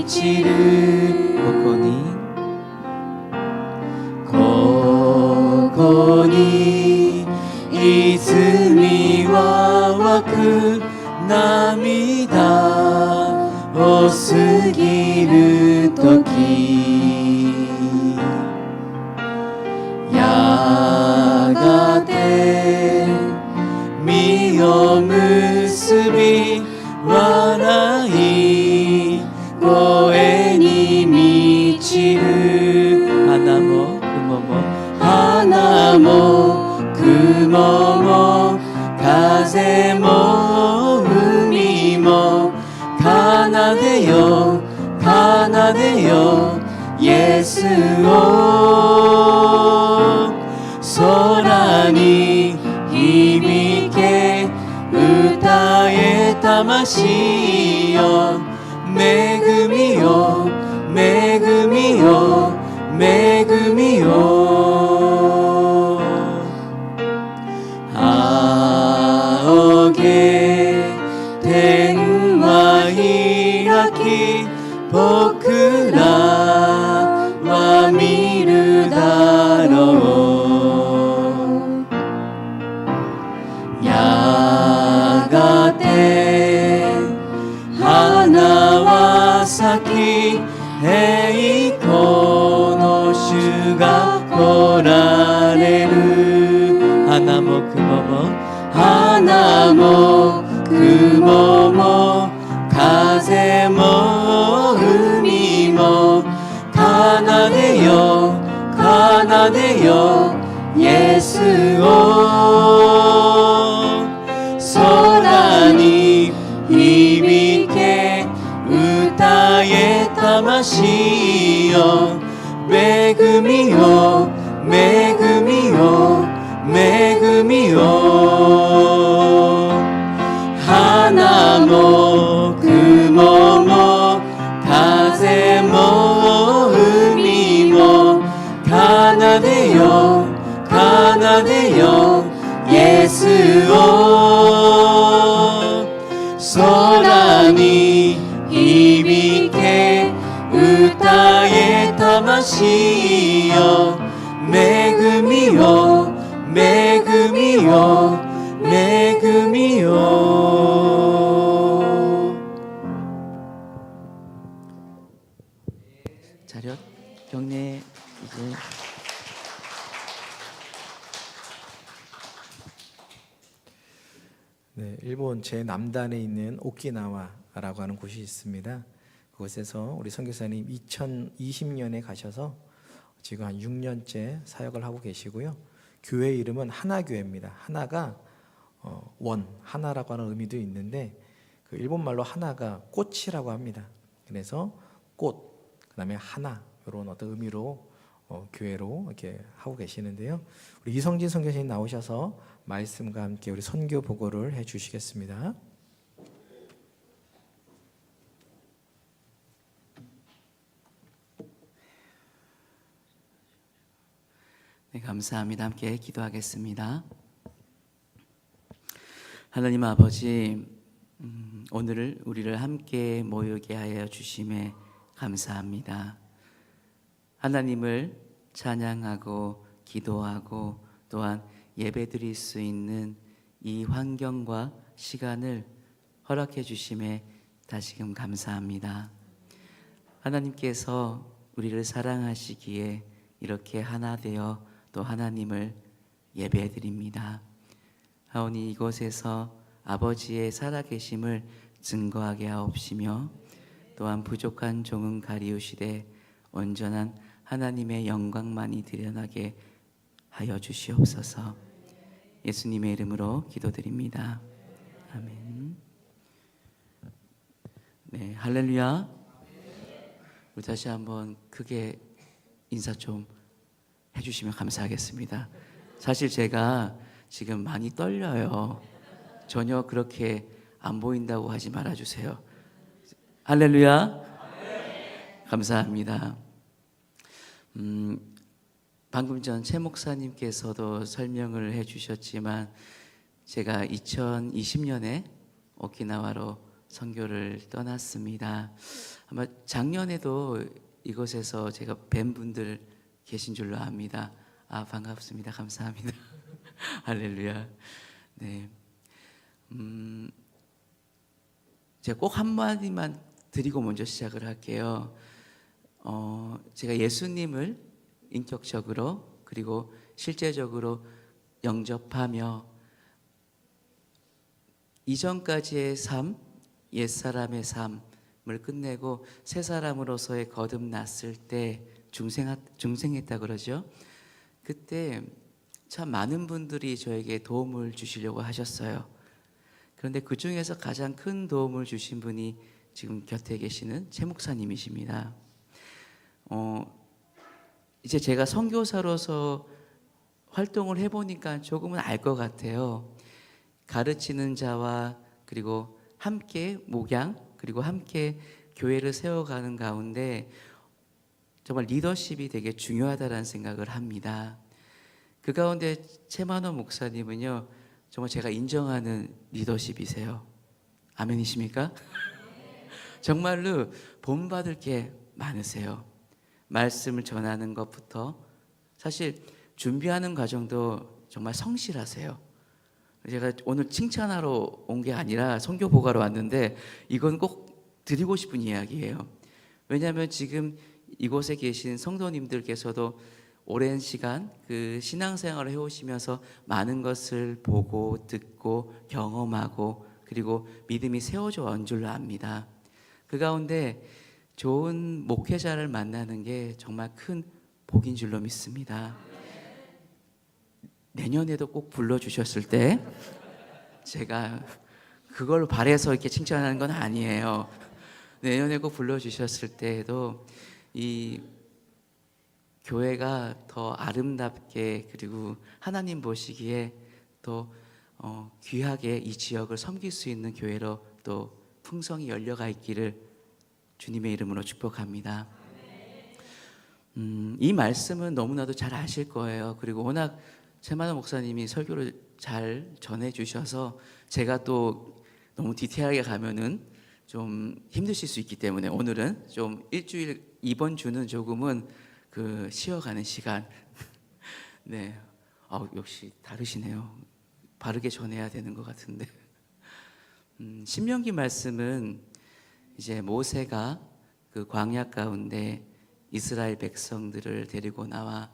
ちるここに泉は湧く涙を過ぎるときやがて実を結び笑い声に満ちる花も雲も風も海も奏でよイエスを空に響け歌え魂よ恵みよ仰げ天は開き僕らは見るだろうやがて花は咲き栄光の主が来られる花も雲も風も海も奏でよイエスを空に響け歌え魂よ恵みよ花も雲も風も海も奏でよイエスを空に響け歌え魂よ恵みよ자력 경례 이제 네, 일본 제남단에 있는 오키나와라고 하는 곳이 있습니다. 그곳에서 우리 선교사님 2020년에 가셔서 지금 한 6년째 사역을 하고 계시고요. 교회 이름은 하나교회입니다. 하나가 하나라고 하는 의미도 있는데 그 일본말로 하나가 꽃이라고 합니다. 그래서 꽃, 그다음에 하나 이런 어떤 의미로 교회로 이렇게 하고 계시는데요. 우리 이성진 선교사님 나오셔서 말씀과 함께 우리 선교 보고를 해주시겠습니다. 네, 감사합니다. 함께 기도하겠습니다. 하나님 아버지, 오늘 우리를 함께 모이게 하여 주심에 감사합니다. 하나님을 찬양하고 기도하고 또한 예배드릴 수 있는 이 환경과 시간을 허락해 주심에 다시금 감사합니다. 하나님께서 우리를 사랑하시기에 이렇게 하나 되어 또 하나님을 예배드립니다. 하오니 이곳에서 아버지의 살아계심을 증거하게 하옵시며 또한 부족한 종은 가리우시되 온전한 하나님의 영광만이 드러나게 하여 주시옵소서. 예수님의 이름으로 기도드립니다. 아멘. 네, 할렐루야. 우리 다시 한번 크게 인사 좀 해주시면 감사하겠습니다. 사실 제가 지금 많이 떨려요. 전혀 그렇게 안 보인다고 하지 말아주세요. 할렐루야. 감사합니다. 방금 전 최 목사님께서도 설명을 해주셨지만 제가 2020년에 오키나와로 선교를 떠났습니다. 아마 작년에도 이곳에서 제가 뵌 분들 계신 줄로 압니다. 아, 반갑습니다. 감사합니다. 할렐루야. 네. 제가 꼭 한마디만 드리고 먼저 시작을 할게요. 제가 예수님을 인격적으로 그리고 실제적으로 영접하며 이전까지의 삶, 옛사람의 삶을 끝내고 새 사람으로서의 거듭났을 때 중생했다 그러죠. 그때 참 많은 분들이 저에게 도움을 주시려고 하셨어요. 그런데 그 중에서 가장 큰 도움을 주신 분이 지금 곁에 계시는 최 목사님이십니다. 이제 제가 선교사로서 활동을 해보니까 조금은 알 것 같아요. 가르치는 자와 그리고 함께 목양 그리고 함께 교회를 세워가는 가운데 정말 리더십이 되게 중요하다는 생각을 합니다. 그 가운데 최만호 목사님은요, 정말 제가 인정하는 리더십이세요. 아멘이십니까? 정말로 본받을 게 많으세요. 말씀을 전하는 것부터 사실 준비하는 과정도 정말 성실하세요. 제가 오늘 칭찬하러 온 게 아니라 선교 보고하러 왔는데 이건 꼭 드리고 싶은 이야기예요. 왜냐하면 지금 이곳에 계신 성도님들께서도 오랜 시간 그 신앙생활을 해오시면서 많은 것을 보고 듣고 경험하고 그리고 믿음이 세워져 온 줄로 압니다. 그 가운데 좋은 목회자를 만나는 게 정말 큰 복인 줄로 믿습니다. 내년에도 꼭 불러주셨을 때 제가 그걸 바래서 이렇게 칭찬하는 건 아니에요. 내년에 꼭 불러주셨을 때에도 이 교회가 더 아름답게 그리고 하나님 보시기에 더 귀하게 이 지역을 섬길 수 있는 교회로 또 풍성히 열려가 있기를 주님의 이름으로 축복합니다. 이 말씀은 너무나도 잘 아실 거예요. 그리고 워낙 최만호 목사님이 설교를 잘 전해 주셔서 제가 또 너무 디테일하게 가면은 좀 힘드실 수 있기 때문에 오늘은 좀 일주일 이번 주는 조금은 그 쉬어가는 시간. 네, 역시 다르시네요. 바르게 전해야 되는 것 같은데. 신명기 말씀은 이제 모세가 그 광야 가운데 이스라엘 백성들을 데리고 나와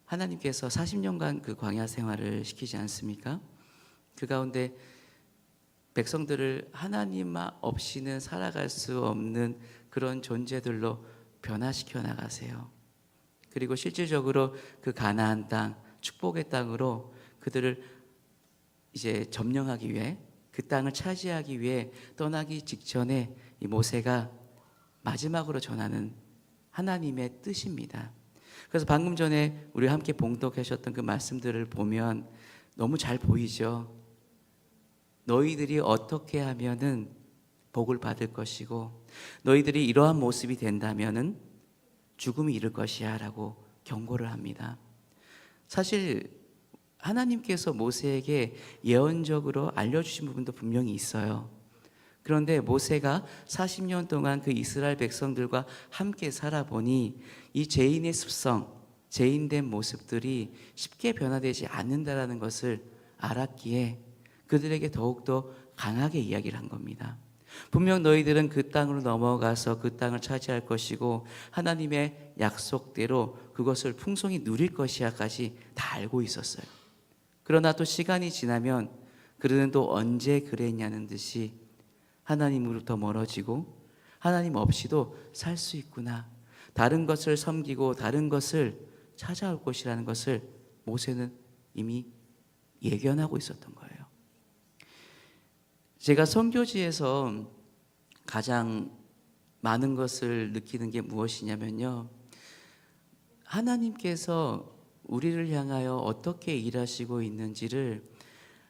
하나님께서 40년간 그 광야 생활을 시키지 않습니까? 그 가운데 백성들을 하나님 없이는 살아갈 수 없는 그런 존재들로 변화시켜 나가세요. 그리고 실질적으로 그 가나안 땅, 축복의 땅으로 그들을 이제 점령하기 위해 그 땅을 차지하기 위해 떠나기 직전에 이 모세가 마지막으로 전하는 하나님의 뜻입니다. 그래서 방금 전에 우리 함께 봉독하셨던 그 말씀들을 보면 너무 잘 보이죠. 너희들이 어떻게 하면은 복을 받을 것이고 너희들이 이러한 모습이 된다면은 죽음이 이를 것이야 라고 경고를 합니다. 사실 하나님께서 모세에게 예언적으로 알려주신 부분도 분명히 있어요. 그런데 모세가 40년 동안 그 이스라엘 백성들과 함께 살아보니 이 죄인의 습성, 죄인된 모습들이 쉽게 변화되지 않는다라는 것을 알았기에 그들에게 더욱더 강하게 이야기를 한 겁니다. 분명 너희들은 그 땅으로 넘어가서 그 땅을 차지할 것이고 하나님의 약속대로 그것을 풍성히 누릴 것이야까지 다 알고 있었어요. 그러나 또 시간이 지나면 그들은 또 언제 그랬냐는 듯이 하나님으로부터 멀어지고 하나님 없이도 살 수 있구나. 다른 것을 섬기고 다른 것을 찾아올 것이라는 것을 모세는 이미 예견하고 있었던 거예요. 제가 선교지에서 가장 많은 것을 느끼는 게 무엇이냐면요. 하나님께서 우리를 향하여 어떻게 일하시고 있는지를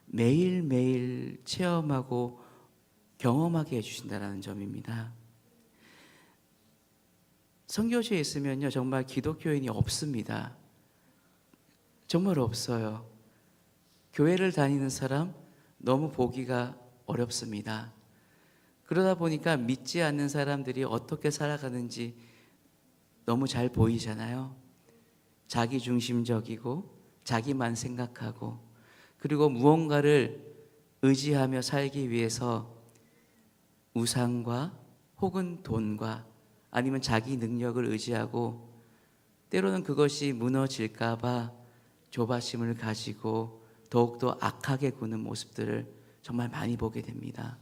매일매일 체험하고 경험하게 해주신다는 점입니다. 선교지에 있으면요, 정말 기독교인이 없습니다. 정말 없어요. 교회를 다니는 사람 너무 보기가 어렵습니다. 그러다 보니까 믿지 않는 사람들이 어떻게 살아가는지 너무 잘 보이잖아요. 자기중심적이고 자기만 생각하고, 그리고 무언가를 의지하며 살기 위해서 우상과 혹은 돈과 아니면 자기 능력을 의지하고, 때로는 그것이 무너질까봐 조바심을 가지고 더욱더 악하게 구는 모습들을 정말 많이 보게 됩니다.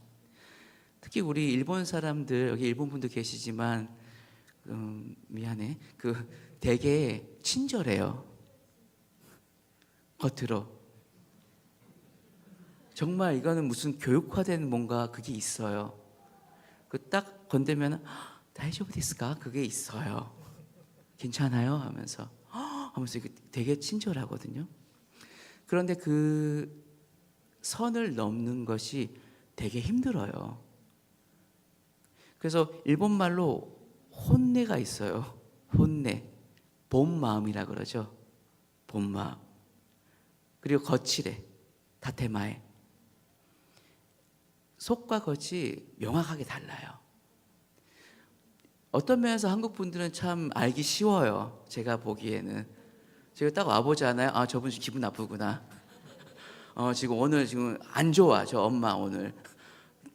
특히 우리 일본 사람들, 여기 일본 분도 계시지만 미안해, 되게 친절해요. 겉으로 정말 이거는 무슨 교육화된 뭔가 그게 있어요. 그 딱 건들면 다이조부 데스까? 그게 있어요. 괜찮아요? 하면서 이게 되게 친절하거든요. 그런데 그 선을 넘는 것이 되게 힘들어요. 그래서 일본 말로 혼내가 있어요. 혼내, 본 마음이라 그러죠. 본 마음. 그리고 거칠해, 다테마에. 속과 겉이 명확하게 달라요. 어떤 면에서 한국 분들은 참 알기 쉬워요. 제가 보기에는. 제가 딱 와보잖아요. 아, 저분 기분 나쁘구나. 지금 오늘 지금 안 좋아, 저 엄마 오늘.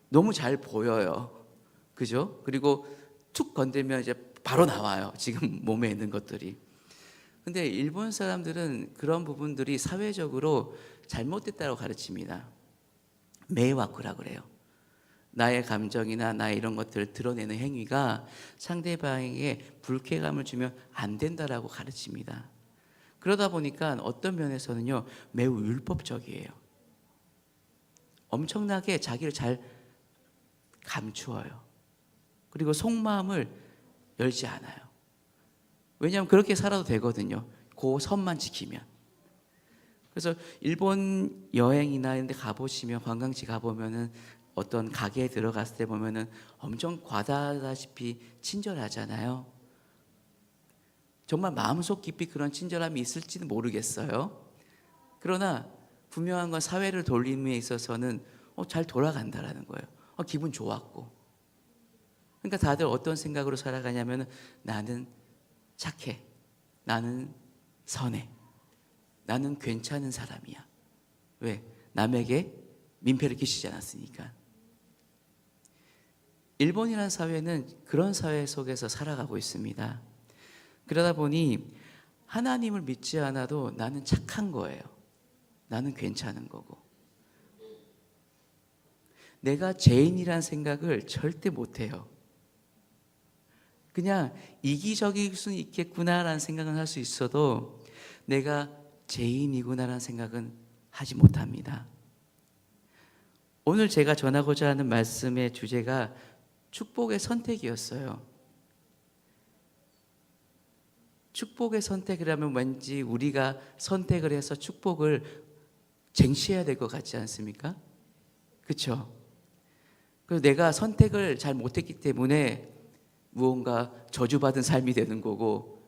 너무 잘 보여요. 그죠? 그리고 툭 건들면 이제 바로 나와요. 지금 몸에 있는 것들이. 근데 일본 사람들은 그런 부분들이 사회적으로 잘못됐다고 가르칩니다. 메이와쿠라 그래요. 나의 감정이나 나의 이런 것들을 드러내는 행위가 상대방에게 불쾌감을 주면 안 된다라고 가르칩니다. 그러다 보니까 어떤 면에서는요, 매우 율법적이에요. 엄청나게 자기를 잘 감추어요. 그리고 속마음을 열지 않아요. 왜냐하면 그렇게 살아도 되거든요. 그 선만 지키면. 그래서 일본 여행이나 이런 데 가보시면, 관광지 가보면은 어떤 가게에 들어갔을 때 보면은 엄청 과다하다시피 친절하잖아요. 정말 마음속 깊이 그런 친절함이 있을지는 모르겠어요. 그러나 분명한 건 사회를 돌림에 있어서는 잘 돌아간다라는 거예요. 기분 좋았고. 그러니까 다들 어떤 생각으로 살아가냐면, 나는 착해, 나는 선해, 나는 괜찮은 사람이야. 왜? 남에게 민폐를 끼치지 않았으니까. 일본이라는 사회는 그런 사회 속에서 살아가고 있습니다. 그러다 보니 하나님을 믿지 않아도 나는 착한 거예요. 나는 괜찮은 거고. 내가 죄인이란 생각을 절대 못해요. 그냥 이기적일 수는 있겠구나라는 생각은 할 수 있어도 내가 죄인이구나라는 생각은 하지 못합니다. 오늘 제가 전하고자 하는 말씀의 주제가 축복의 선택이었어요. 축복의 선택이라면 왠지 우리가 선택을 해서 축복을 쟁취해야 될 것 같지 않습니까? 그렇죠? 그래서 내가 선택을 잘 못했기 때문에 무언가 저주받은 삶이 되는 거고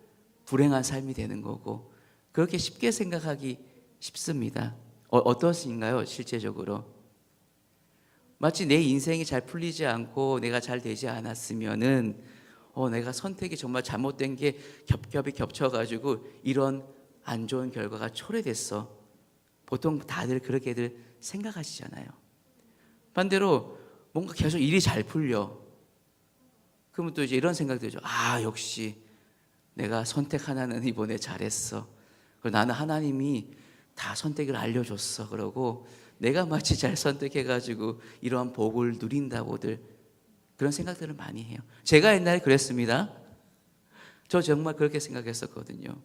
불행한 삶이 되는 거고, 그렇게 쉽게 생각하기 쉽습니다. 어떻신가요? 실제적으로 마치 내 인생이 잘 풀리지 않고 내가 잘 되지 않았으면은 내가 선택이 정말 잘못된 게 겹겹이 겹쳐가지고 이런 안 좋은 결과가 초래됐어. 보통 다들 그렇게들 생각하시잖아요. 반대로 뭔가 계속 일이 잘 풀려. 그러면 또 이제 이런 생각 들죠. 아, 역시 내가 선택 하나는 이번에 잘했어. 그리고 나는 하나님이 다 선택을 알려줬어. 그러고 내가 마치 잘 선택해가지고 이러한 복을 누린다고들 그런 생각들을 많이 해요. 제가 옛날에 그랬습니다. 저 정말 그렇게 생각했었거든요.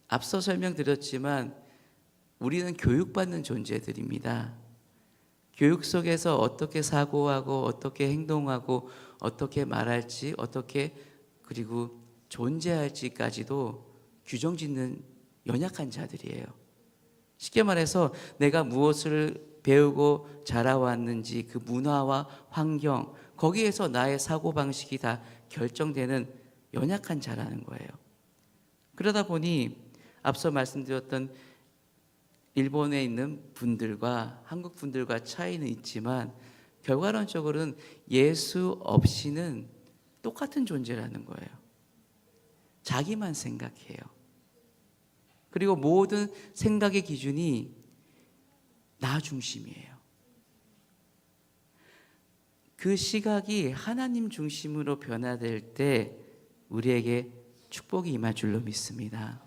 앞서 설명드렸지만 우리는 교육받는 존재들입니다. 교육 속에서 어떻게 사고하고 어떻게 행동하고 어떻게 말할지, 어떻게 그리고 존재할지까지도 규정짓는 연약한 자들이에요. 쉽게 말해서 내가 무엇을 배우고 자라왔는지 그 문화와 환경, 거기에서 나의 사고방식이 다 결정되는 연약한 자라는 거예요. 그러다 보니 앞서 말씀드렸던 일본에 있는 분들과 한국 분들과 차이는 있지만 결과론적으로는 예수 없이는 똑같은 존재라는 거예요. 자기만 생각해요. 그리고 모든 생각의 기준이 나 중심이에요. 그 시각이 하나님 중심으로 변화될 때 우리에게 축복이 임할 줄로 믿습니다.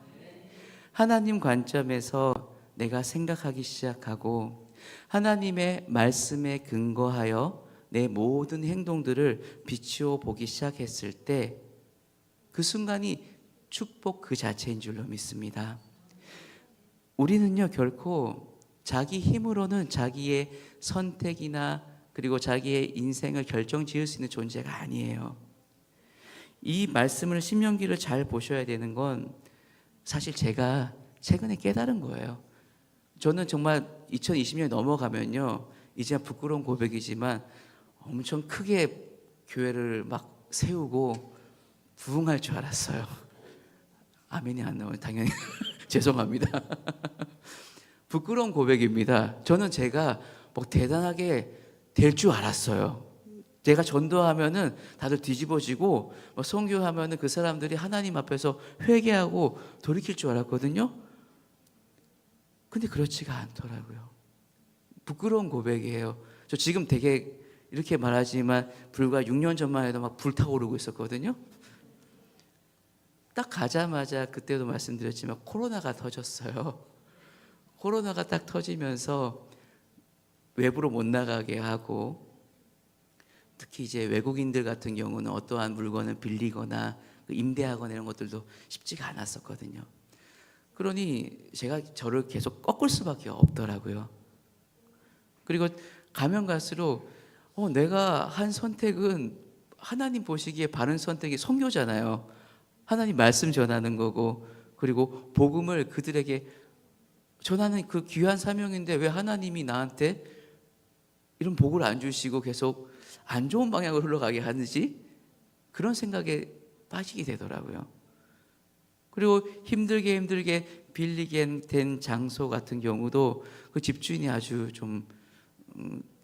하나님 관점에서 내가 생각하기 시작하고 하나님의 말씀에 근거하여 내 모든 행동들을 비추어 보기 시작했을 때 그 순간이 축복 그 자체인 줄로 믿습니다. 우리는요 결코 자기 힘으로는 자기의 선택이나 그리고 자기의 인생을 결정지을 수 있는 존재가 아니에요. 이 말씀을 신명기를 잘 보셔야 되는 건 사실 제가 최근에 깨달은 거예요. 저는 정말 2020년이 넘어가면요 이제 부끄러운 고백이지만 엄청 크게 교회를 막 세우고 부흥할 줄 알았어요. 아멘이 안 나와요. 당연히 죄송합니다. 부끄러운 고백입니다. 저는 제가 뭐 대단하게 될 줄 알았어요. 제가 전도하면은 다들 뒤집어지고 선교하면은 그 사람들이 하나님 앞에서 회개하고 돌이킬 줄 알았거든요. 근데 그렇지가 않더라고요. 부끄러운 고백이에요. 저 지금 되게 이렇게 말하지만 불과 6년 전만 해도 막 불타오르고 있었거든요. 딱 가자마자 그때도 말씀드렸지만 코로나가 터졌어요. 코로나가 딱 터지면서 외부로 못 나가게 하고 특히 이제 외국인들 같은 경우는 어떠한 물건을 빌리거나 임대하거나 이런 것들도 쉽지가 않았었거든요. 그러니 제가 저를 계속 꺾을 수밖에 없더라고요. 그리고 가면 갈수록 내가 한 선택은 하나님 보시기에 바른 선택이 선교잖아요. 하나님 말씀 전하는 거고 그리고 복음을 그들에게 전하는 그 귀한 사명인데 왜 하나님이 나한테 이런 복을 안 주시고 계속 안 좋은 방향으로 흘러가게 하는지 그런 생각에 빠지게 되더라고요. 그리고 힘들게 빌리게 된 장소 같은 경우도 그 집주인이 아주 좀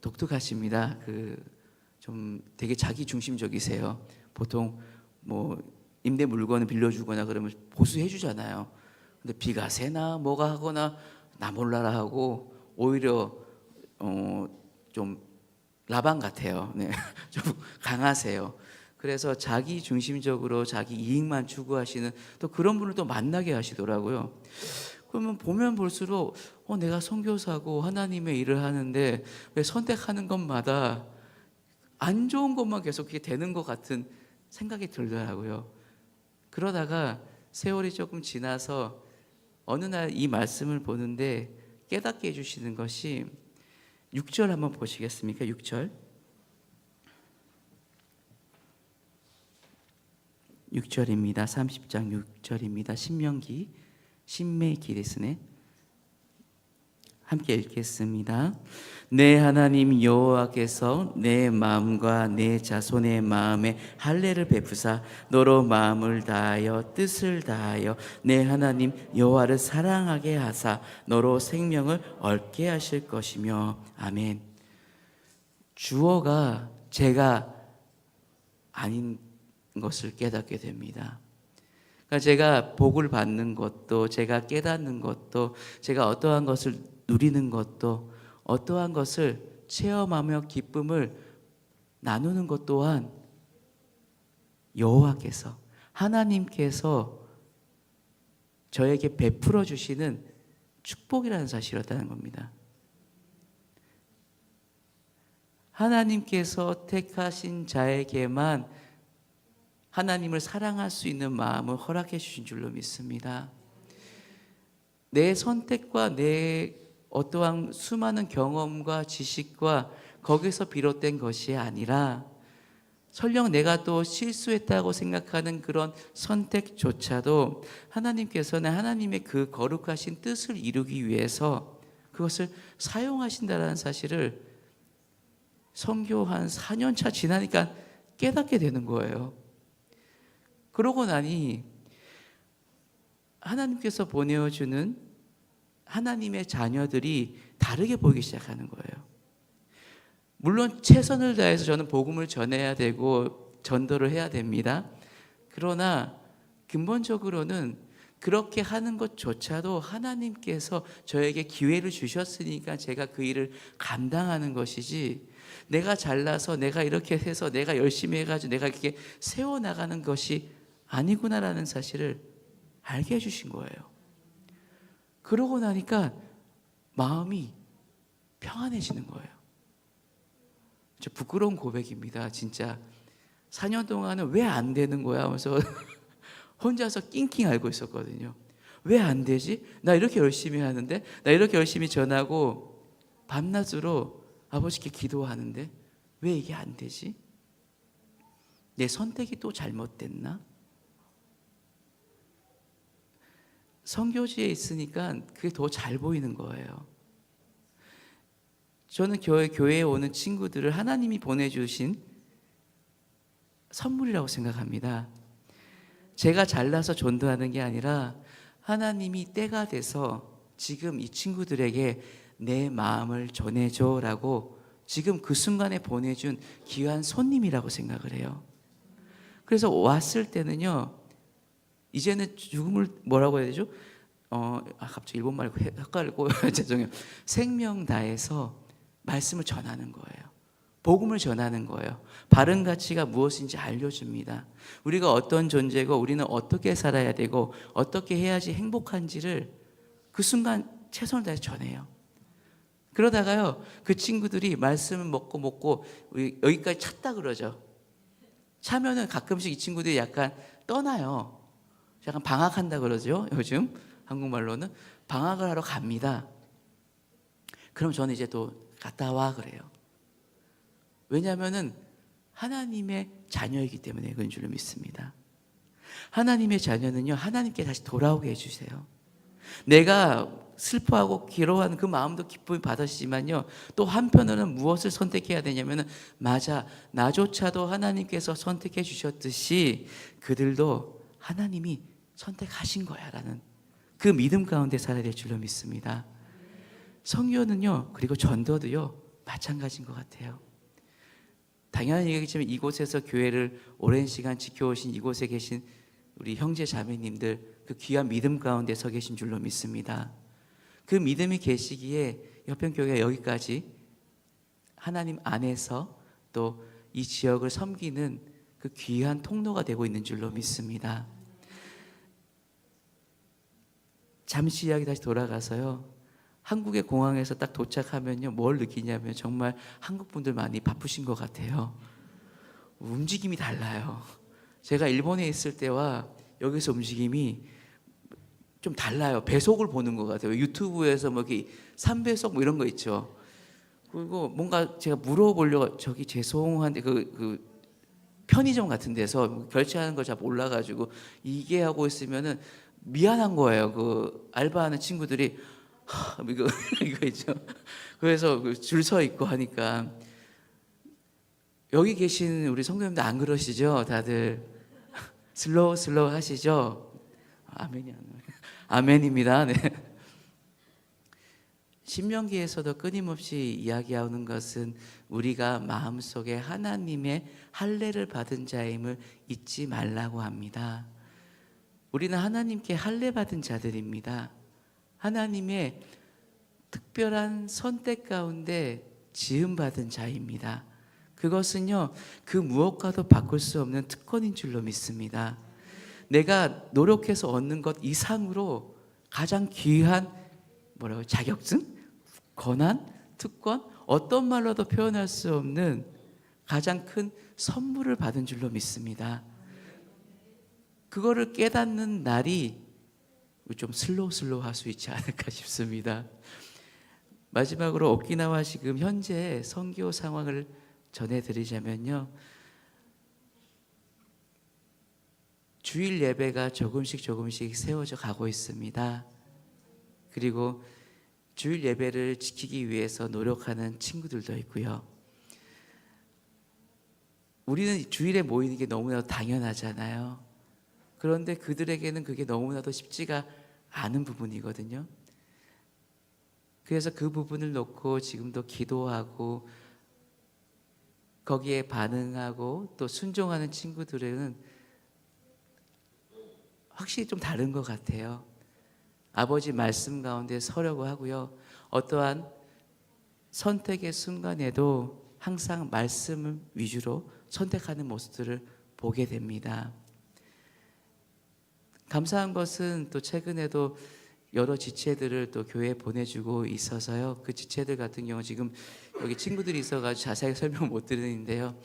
독특하십니다. 좀 되게 자기 중심적이세요. 보통 뭐 임대 물건을 빌려주거나 그러면 보수해 주잖아요. 근데 비가 새나 뭐가 하거나 나 몰라라 하고 오히려 좀 라방 같아요. 네. 좀 강하세요. 그래서 자기 중심적으로 자기 이익만 추구하시는 또 그런 분을 또 만나게 하시더라고요. 그러면 보면 볼수록 내가 선교사고 하나님의 일을 하는데 왜 선택하는 것마다 안 좋은 것만 계속 그렇게 되는 것 같은 생각이 들더라고요. 그러다가 세월이 조금 지나서 어느 날 이 말씀을 보는데 깨닫게 해주시는 것이 6절 한번 보시겠습니까? 6절 6절입니다. 30장 6절입니다. 신명기 데스네. 함께 읽겠습니다. 내 하나님 여호와께서 내 마음과 내 자손의 마음에 할례를 베푸사 너로 마음을 다하여 뜻을 다하여 내 하나님 여호와를 사랑하게 하사 너로 생명을 얻게 하실 것이며. 아멘. 주어가 제가 아닌 것을 깨닫게 됩니다. 그러니까 제가 복을 받는 것도 제가 깨닫는 것도 제가 어떠한 것을 누리는 것도 어떠한 것을 체험하며 기쁨을 나누는 것 또한 여호와께서 하나님께서 저에게 베풀어 주시는 축복이라는 사실이었다는 겁니다. 하나님께서 택하신 자에게만 하나님을 사랑할 수 있는 마음을 허락해 주신 줄로 믿습니다. 내 선택과 내 어떠한 수많은 경험과 지식과 거기서 비롯된 것이 아니라 설령 내가 또 실수했다고 생각하는 그런 선택조차도 하나님께서는 하나님의 그 거룩하신 뜻을 이루기 위해서 그것을 사용하신다는 사실을 선교 한 4년 차 지나니까 깨닫게 되는 거예요. 그러고 나니 하나님께서 보내어주는 하나님의 자녀들이 다르게 보이기 시작하는 거예요. 물론 최선을 다해서 저는 복음을 전해야 되고 전도를 해야 됩니다. 그러나 근본적으로는 그렇게 하는 것조차도 하나님께서 저에게 기회를 주셨으니까 제가 그 일을 감당하는 것이지, 내가 잘나서 내가 이렇게 해서 내가 열심히 해가지고 내가 이렇게 세워나가는 것이 아니구나라는 사실을 알게 해주신 거예요. 그러고 나니까 마음이 평안해지는 거예요. 저 부끄러운 고백입니다. 진짜 4년 동안은 왜 안 되는 거야 하면서 혼자서 낑낑 앓고 있었거든요. 왜 안 되지? 나 이렇게 열심히 하는데, 나 이렇게 열심히 전하고 밤낮으로 아버지께 기도하는데 왜 이게 안 되지? 내 선택이 또 잘못됐나? 선교지에 있으니까 그게 더 잘 보이는 거예요. 저는 교회에 오는 친구들을 하나님이 보내주신 선물이라고 생각합니다. 제가 잘나서 전도하는 게 아니라 하나님이 때가 돼서 지금 이 친구들에게 내 마음을 전해줘라고 지금 그 순간에 보내준 귀한 손님이라고 생각을 해요. 그래서 왔을 때는요, 이제는 죽음을 뭐라고 해야 되죠? 갑자기 일본말 헷갈리고 죄송해요. 생명 다해서 말씀을 전하는 거예요. 복음을 전하는 거예요. 바른 가치가 무엇인지 알려줍니다. 우리가 어떤 존재고 우리는 어떻게 살아야 되고 어떻게 해야지 행복한지를 그 순간 최선을 다해서 전해요. 그러다가요, 그 친구들이 말씀을 먹고 우리 여기까지 찼다 그러죠. 차면은 가끔씩 이 친구들이 약간 떠나요. 약간 방학한다 그러죠. 요즘 한국말로는 방학을 하러 갑니다. 그럼 저는 이제 또 갔다 와 그래요. 왜냐하면은 하나님의 자녀이기 때문에 그런 줄로 믿습니다. 하나님의 자녀는요, 하나님께 다시 돌아오게 해주세요. 내가 슬퍼하고 괴로워하는 그 마음도 기쁨이 받으시지만요, 또 한편으로는 무엇을 선택해야 되냐면은, 맞아, 나조차도 하나님께서 선택해 주셨듯이 그들도 하나님이 선택하신 거야 라는 그 믿음 가운데 살아야 될 줄로 믿습니다. 선교는요, 그리고 전도도요, 마찬가지인 것 같아요. 당연한 얘기지만 이곳에서 교회를 오랜 시간 지켜오신 이곳에 계신 우리 형제 자매님들, 그 귀한 믿음 가운데 서 계신 줄로 믿습니다. 그 믿음이 계시기에 여편교회가 여기까지 하나님 안에서 또 이 지역을 섬기는 그 귀한 통로가 되고 있는 줄로 믿습니다. 잠시 이야기 다시 돌아가서요, 한국의 공항에서 딱 도착하면요, 뭘 느끼냐면 정말 한국 분들 많이 바쁘신 것 같아요. 움직임이 달라요. 제가 일본에 있을 때와 여기서 움직임이 좀 달라요. 배속을 보는 것 같아요. 유튜브에서 뭐 이렇게 3배속 뭐 이런 거 있죠. 그리고 뭔가 제가 물어보려고, 저기 죄송한데 그 편의점 같은 데서 결제하는 걸 잘 몰라가지고 이게 하고 있으면은 미안한 거예요. 그 알바하는 친구들이 이거 있죠. 그래서 줄 서 있고 하니까. 여기 계신 우리 성도님들 안 그러시죠? 다들 슬로우 하시죠? 아멘이 아멘입니다. 네. 신명기에서도 끊임없이 이야기하는 것은 우리가 마음속에 하나님의 할례를 받은 자임을 잊지 말라고 합니다. 우리는 하나님께 할례 받은 자들입니다. 하나님의 특별한 선택 가운데 지음 받은 자입니다. 그것은요, 그 무엇과도 바꿀 수 없는 특권인 줄로 믿습니다. 내가 노력해서 얻는 것 이상으로 가장 귀한 자격증, 권한, 특권, 어떤 말로도 표현할 수 없는 가장 큰 선물을 받은 줄로 믿습니다. 그거를 깨닫는 날이 좀 슬로우 할 수 있지 않을까 싶습니다. 마지막으로 오키나와 지금 현재 선교 상황을 전해드리자면요, 주일 예배가 조금씩 세워져 가고 있습니다. 그리고 주일 예배를 지키기 위해서 노력하는 친구들도 있고요. 우리는 주일에 모이는 게 너무나도 당연하잖아요. 그런데 그들에게는 그게 너무나도 쉽지가 않은 부분이거든요. 그래서 그 부분을 놓고 지금도 기도하고 거기에 반응하고 또 순종하는 친구들은 확실히 좀 다른 것 같아요. 아버지 말씀 가운데 서려고 하고요. 어떠한 선택의 순간에도 항상 말씀을 위주로 선택하는 모습들을 보게 됩니다. 감사한 것은 또 최근에도 여러 지체들을 또 교회에 보내주고 있어서요. 그 지체들 같은 경우 지금 여기 친구들이 있어가지고 자세하게 설명 못 드리는데요.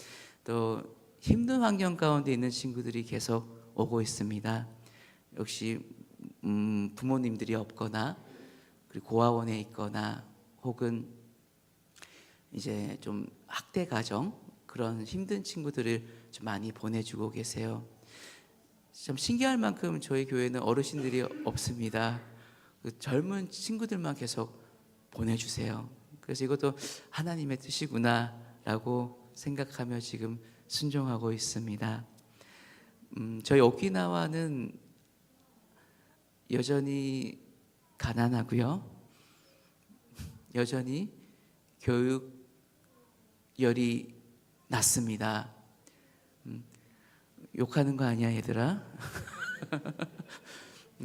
또 힘든 환경 가운데 있는 친구들이 계속 오고 있습니다. 역시 부모님들이 없거나 그리고 고아원에 있거나 혹은 이제 좀 학대 가정 그런 힘든 친구들을 좀 많이 보내주고 계세요. 참 신기할 만큼 저희 교회는 어르신들이 없습니다. 그 젊은 친구들만 계속 보내주세요. 그래서 이것도 하나님의 뜻이구나라고 생각하며 지금 순종하고 있습니다. 저희 오키나와는 여전히 가난하고요. 여전히 교육열이 낮습니다. 욕하는 거 아니야 얘들아?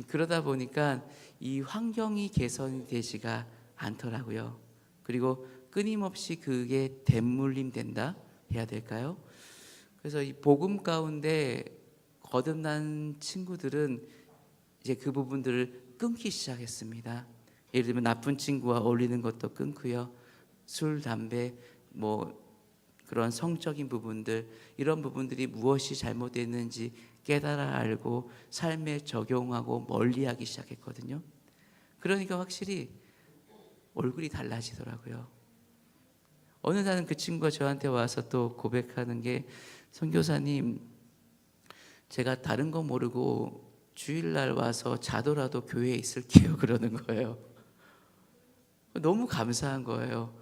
그러다 보니까 이 환경이 개선이 되지가 않더라고요. 그리고 끊임없이 그게 대물림 된다 해야 될까요? 그래서 이 복음 가운데 거듭난 친구들은 이제 그 부분들을 끊기 시작했습니다. 예를 들면 나쁜 친구와 어울리는 것도 끊고요. 술, 담배, 뭐 그런 성적인 부분들 이런 부분들이 무엇이 잘못됐는지 깨달아 알고 삶에 적용하고 멀리하기 시작했거든요. 그러니까 확실히 얼굴이 달라지더라고요. 어느 날은 그 친구가 저한테 와서 또 고백하는 게 선교사님 제가 다른 거 모르고 주일날 와서 자더라도 교회에 있을게요 그러는 거예요. 너무 감사한 거예요.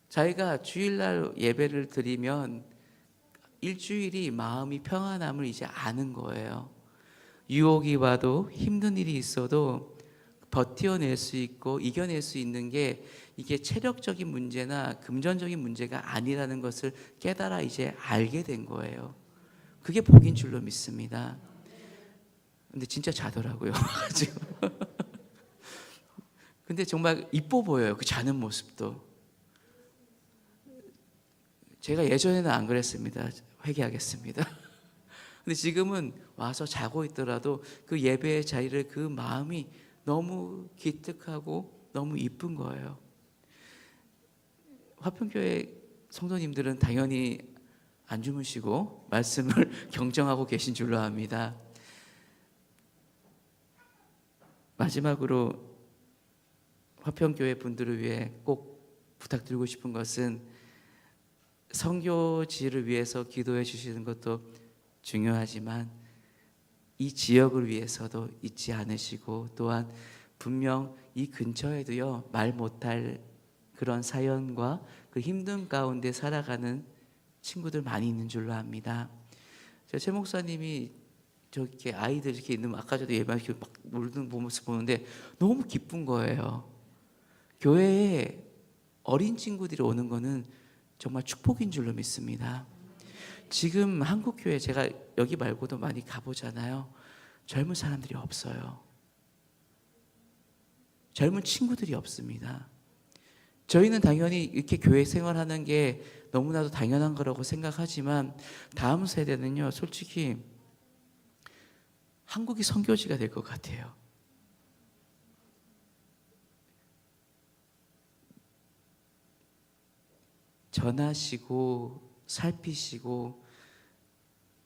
자기가 주일날 예배를 드리면 일주일이 마음이 평안함을 이제 아는 거예요. 유혹이 와도 힘든 일이 있어도 버텨낼 수 있고 이겨낼 수 있는 게 이게 체력적인 문제나 금전적인 문제가 아니라는 것을 깨달아 이제 알게 된 거예요. 그게 복인 줄로 믿습니다. 근데 진짜 자더라고요. 지금. 근데 정말 이뻐 보여요. 그 자는 모습도. 제가 예전에는 안 그랬습니다. 회개하겠습니다. 근데 지금은 와서 자고 있더라도 그 예배의 자리를 그 마음이 너무 기특하고 너무 이쁜 거예요. 화평교회 성도님들은 당연히 안 주무시고 말씀을 경청하고 계신 줄로 압니다. 마지막으로 화평교회 분들을 위해 꼭 부탁드리고 싶은 것은 선교지를 위해서 기도해 주시는 것도 중요하지만 이 지역을 위해서도 잊지 않으시고 또한 분명 이 근처에도요 말 못할 그런 사연과 그 힘든 가운데 살아가는 친구들 많이 있는 줄로 압니다. 최 목사님이 저렇게 아이들 이렇게 있는 아까 저도 예배 이렇게 막 놀는 모습 보는데 너무 기쁜 거예요. 교회에 어린 친구들이 오는 거는 정말 축복인 줄로 믿습니다. 지금 한국 교회 제가 여기 말고도 많이 가보잖아요. 젊은 사람들이 없어요. 젊은 친구들이 없습니다. 저희는 당연히 이렇게 교회 생활하는 게 너무나도 당연한 거라고 생각하지만 다음 세대는요, 솔직히 한국이 선교지가 될 것 같아요. 전하시고 살피시고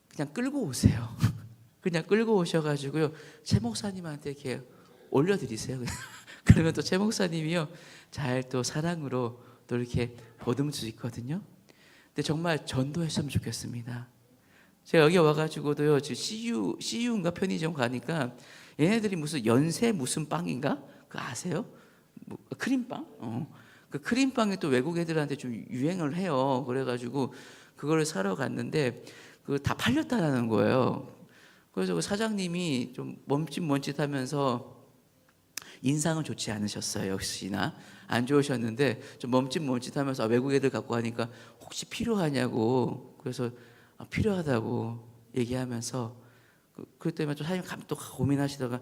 그냥 끌고 오세요. 그냥 끌고 오셔가지고요, 최 목사님한테 이렇게 올려드리세요. 그러면 또 최 목사님이요, 잘 또 사랑으로 또 이렇게 보듬을 수 있거든요. 근데 정말 전도했으면 좋겠습니다. 제가 여기 와가지고도요, CU인가 편의점 가니까 얘네들이 무슨 연세 무슨 빵인가? 그거 아세요? 뭐, 크림빵? 그 크림빵이 또 외국 애들한테 좀 유행을 해요. 그래가지고 그거를 사러 갔는데 그거 다 팔렸다라는 거예요. 그래서 그 사장님이 좀 멈칫멈칫하면서 인상은 좋지 않으셨어요. 역시나 안 좋으셨는데 좀 멈칫멈칫하면서 외국 애들 갖고 가니까 혹시 필요하냐고, 그래서 필요하다고 얘기하면서 그것 때문에 또 사장님 또 고민하시다가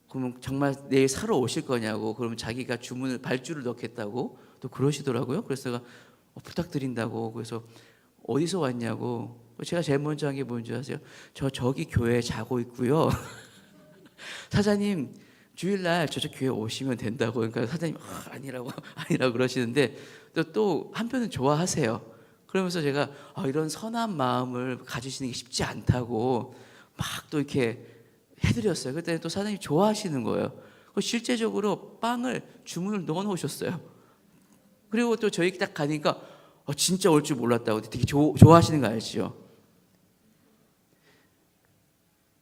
그러면 정말 내일 사러 오실 거냐고, 그러면 자기가 주문을 발주를 넣겠다고 또 그러시더라고요. 그래서 제가 부탁드린다고, 그래서 어디서 왔냐고, 제가 제일 먼저 한 게 뭔지 아세요? 저기 교회에 자고 있고요. 사장님 주일날 저쪽 교회 오시면 된다고. 그러니까 사장님 아니라고 그러시는데 또 한편은 좋아하세요. 그러면서 제가 이런 선한 마음을 가지시는 게 쉽지 않다고 막 또 이렇게 해드렸어요. 그때 또 사장님이 좋아하시는 거예요. 실제적으로 빵을 주문을 넣어 놓으셨어요. 그리고 또 저희 딱 가니까 진짜 올 줄 몰랐다고 되게 좋아하시는 거 알죠?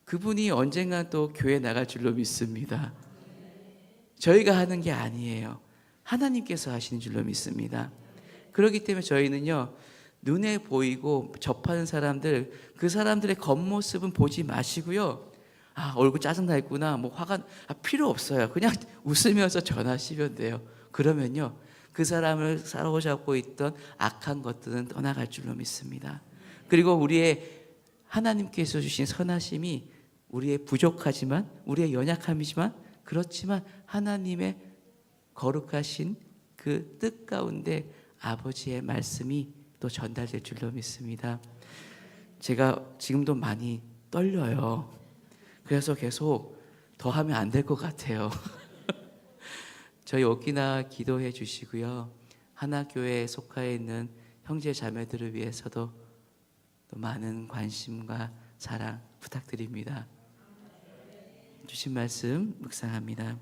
그분이 언젠가 또 교회 나갈 줄로 믿습니다. 저희가 하는 게 아니에요. 하나님께서 하시는 줄로 믿습니다. 그렇기 때문에 저희는요, 눈에 보이고 접하는 사람들, 그 사람들의 겉모습은 보지 마시고요, 얼굴 짜증나 있구나, 뭐 화가 필요 없어요. 그냥 웃으면서 전하시면 돼요. 그러면요, 그 사람을 사로잡고 있던 악한 것들은 떠나갈 줄로 믿습니다. 그리고 우리의 하나님께서 주신 선하심이 우리의 부족하지만, 우리의 연약함이지만, 그렇지만 하나님의 거룩하신 그 뜻 가운데 아버지의 말씀이 또 전달될 줄로 믿습니다. 제가 지금도 많이 떨려요. 그래서 계속 더 하면 안 될 것 같아요. 저희 오키나와 기도해 주시고요, 하나교회에 속하여 있는 형제 자매들을 위해서도 또 많은 관심과 사랑 부탁드립니다. 주신 말씀 묵상합니다.